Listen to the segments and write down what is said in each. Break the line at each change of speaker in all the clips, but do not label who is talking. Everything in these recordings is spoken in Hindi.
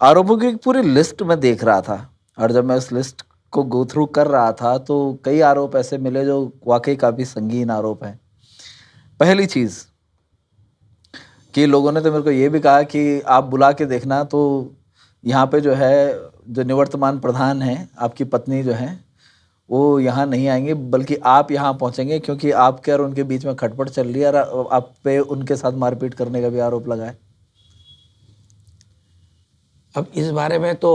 आरोपों की एक पूरी लिस्ट मैं देख रहा था, और जब मैं उस लिस्ट को गो थ्रू कर रहा था तो कई आरोप ऐसे मिले जो वाकई काफ़ी संगीन आरोप हैं। पहली चीज़ कि लोगों ने तो मेरे को ये भी कहा कि आप बुला के देखना, तो यहाँ पे जो है, जो निवर्तमान प्रधान हैं, आपकी पत्नी जो हैं, वो यहाँ नहीं आएंगे, बल्कि आप यहाँ पहुँचेंगे, क्योंकि आपके और उनके बीच में खटपट चल रही है और आप पे उनके साथ मारपीट करने का भी आरोप लगा है।
अब इस बारे में तो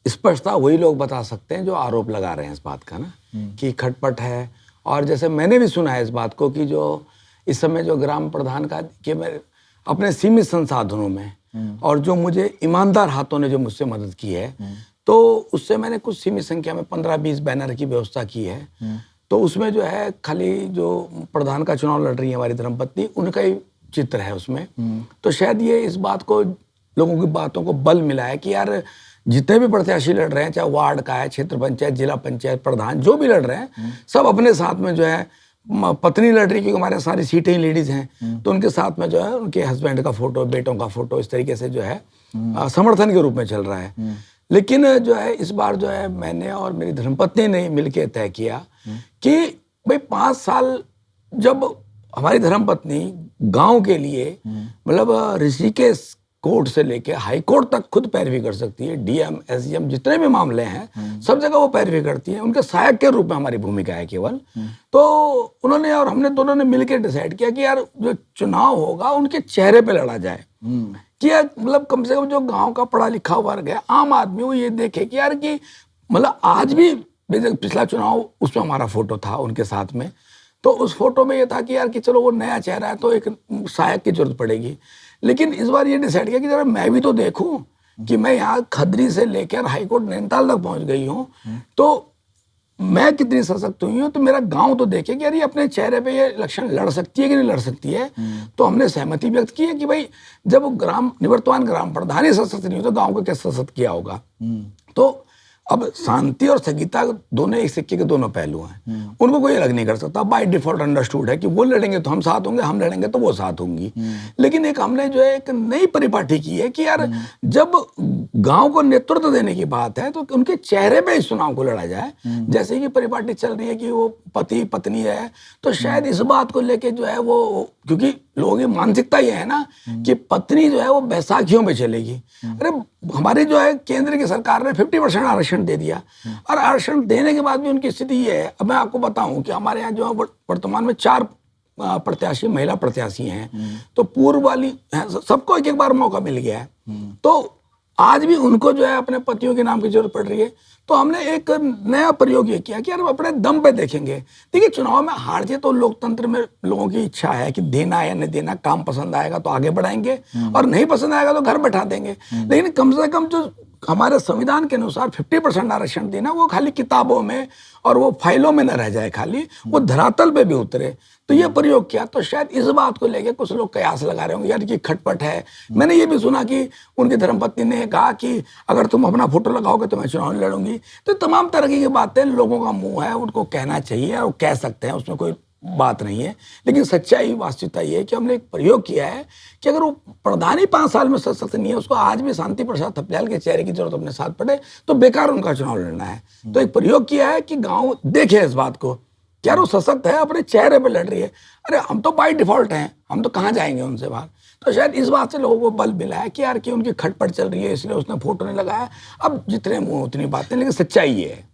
स्पष्टता वही लोग बता सकते हैं जो आरोप लगा रहे हैं इस बात का ना, कि खटपट है। और जैसे मैंने भी सुना है इस बात को कि जो इस समय जो ग्राम प्रधान का, कि मैं अपने सीमित संसाधनों में और जो मुझे ईमानदार हाथों ने जो मुझसे मदद की है, तो उससे मैंने कुछ सीमित संख्या में 15-20 बैनर की व्यवस्था की है। तो उसमें जो है खाली जो प्रधान का चुनाव लड़ रही है हमारी धर्मपत्नी, उनका ही चित्र है उसमें। तो शायद ये इस बात को, लोगों की बातों को बल मिला है कि यार जितने भी प्रत्याशी लड़ रहे हैं, चाहे वार्ड का है, क्षेत्र पंचायत, जिला पंचायत प्रधान, जो भी लड़ रहे हैं, सब अपने साथ में जो है, पत्नी लड़ रही, क्योंकि हमारे सारी सीटें लेडीज हैं, तो उनके साथ में जो है उनके हस्बैंड का फोटो, बेटों का फोटो, इस तरीके से जो है समर्थन के रूप में चल रहा है। लेकिन जो है इस बार जो है मैंने और मेरी धर्मपत्नी ने मिलकर तय किया कि भाई 5 साल जब हमारी धर्मपत्नी गांव के लिए, मतलब ऋषिकेश कोर्ट से लेके हाई कोर्ट तक खुद पैरवी कर सकती है, डीएम एसडीएम जितने भी मामले हैं सब जगह वो पैरवी करती है, उनके सहायक के रूप में हमारी भूमिका है केवल। तो उन्होंने और हमने दोनों ने मिलकर डिसाइड किया कि यार जो चुनाव होगा उनके चेहरे पे लड़ा जाए, कि यार मतलब कम से कम जो गांव का पढ़ा लिखा वर्ग है, आम आदमी, वो ये देखे कि यार कि मतलब आज भी पिछला चुनाव उसमें हमारा फोटो था उनके साथ में, तो उस फोटो में ये था कि यार कि चलो वो नया चेहरा है तो एक सहायक की जरूरत पड़ेगी। लेकिन इस बार ये डिसाइड किया कि जरा मैं भी तो देखूं कि मैं यहाँ खदरी से लेकर हाईकोर्ट नैनीताल तक पहुंच गई हूँ, तो मैं कितनी सशक्त हुई हूँ, तो मेरा गांव तो देखे कि यार ये अपने चेहरे पे ये इलेक्शन लड़ सकती है कि नहीं लड़ सकती है। तो हमने सहमति व्यक्त की है कि भाई जब निवर्तमान ग्राम प्रधान ही सशक्त नहीं हो तो गाँव को कैसे सशक्त किया होगा। तो अब शांति और स्थगिता दोनों एक सिक्के के दोनों पहलू हैं, उनको कोई अलग नहीं कर सकता। बाय डिफॉल्ट अंडरस्टूड है कि वो लड़ेंगे तो हम साथ होंगे, हम लड़ेंगे तो वो साथ होंगी। लेकिन एक हमने जो है एक नई परिपाटी की है कि यार जब गांव को नेतृत्व देने की बात है तो उनके चेहरे पे इस चुनाव को लड़ा जाए। जैसे कि परिपाटी चल रही है कि वो पति पत्नी है, तो शायद इस बात को लेके जो है वो, क्योंकि लोगों की मानसिकता ये है ना कि पत्नी जो है वो बैसाखियों में चलेगी। अरे हमारी जो है केंद्र की सरकार ने 50% आरक्षण दे दिया, और आरक्षण देने के बाद भी उनकी स्थिति ये है। अब मैं आपको बताऊं कि हमारे यहाँ जो वर्तमान में 4 प्रत्याशी महिला प्रत्याशी हैं, तो पूर्व वाली सबको एक बार मौका मिल गया है, तो आज भी उनको जो है अपने पतियों के नाम की जरूरत पड़ रही है। तो हमने एक नया प्रयोग ये किया कि यार अपने दम पे देखेंगे। देखिए चुनाव में हार जीत तो लोकतंत्र में लोगों की इच्छा है कि देना या नहीं देना, काम पसंद आएगा तो आगे बढ़ाएंगे और नहीं पसंद आएगा तो घर बैठा देंगे। लेकिन कम से कम जो हमारे संविधान के अनुसार 50% आरक्षण देना, वो खाली किताबों में और वो फाइलों में न रह जाए, खाली वो धरातल पे भी उतरे। तो ये प्रयोग किया, तो शायद इस बात को लेके कुछ लोग कयास लगा रहे होंगे यार कि खटपट है। मैंने ये भी सुना कि उनकी धर्मपत्नी ने कहा कि अगर तुम अपना फोटो लगाओगे तो मैं चुनाव लड़ूंगी। तो तमाम तरह की बातें लोगों का मुंह है, उनको कहना चाहिए और कह सकते हैं, उसमें कोई बात नहीं है। लेकिन सच्चाई वास्तविकता ये है कि हमने एक प्रयोग किया है कि अगर वो प्रधान ही 5 साल में सशक्त नहीं है, उसको आज भी शांति प्रसाद थपलियाल के चेहरे की जरूरत अपने साथ पड़े, तो बेकार उनका चुनाव लड़ना है। तो एक प्रयोग किया है कि गांव देखे इस बात को, क्या वो सशक्त है, अपने चेहरे पे लड़ रही है। अरे हम तो बाय डिफॉल्ट हैं, हम तो कहाँ जाएंगे उनसे बाहर। तो शायद इस बात से लोगों को बल मिला है कि यार कि उनकी खटपट चल रही है, इसलिए उसने फोटो नहीं लगाया। अब जितने मुंह उतनी बातें, लेकिन सच्चाई ये है।